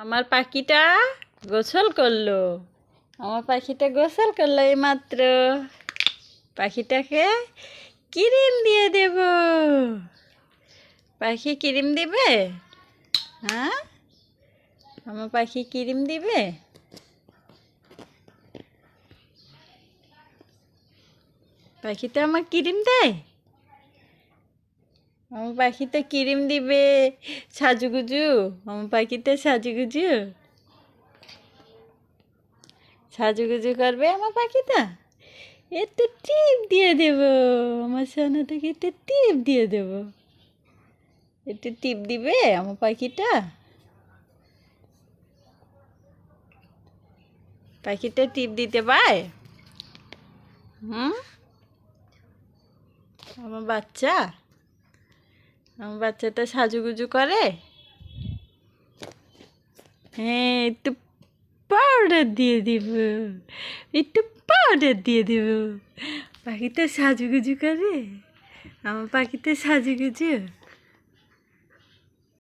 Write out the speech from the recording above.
আমার পাখিটা গোসল করলো। আমার পাখিটা গোসল করলো এইমাত্র। পাখিটাকে ক্রিম দিয়ে দেব। পাখি ক্রিম দিবে? হ্যাঁ, আমার পাখি ক্রিম দিবে? পাখিটা আমার ক্রিম দেয়? আমার পাখিতে ক্রিম দিবে সাজুগুজু। আমার পাখিতে সাজুগুজু সাজুগুজু করবে আমার পাখিটা। একটু টিপ দিয়ে দেব। আমার সোনাটাকে একটু টিপ দিয়ে দেব। একটু টিপ দিবে আমার পাখিটা। পাখিটা টিপ দিতে পায়? আমার বাচ্চাটা সাজুগুজু করে। হ্যাঁ, একটু পাউডার দিয়ে দিব। একটু পাউডার দিয়ে দেব। পাখিটা সাজুগুজু করে। আমার পাখিতে সাজুগুজু।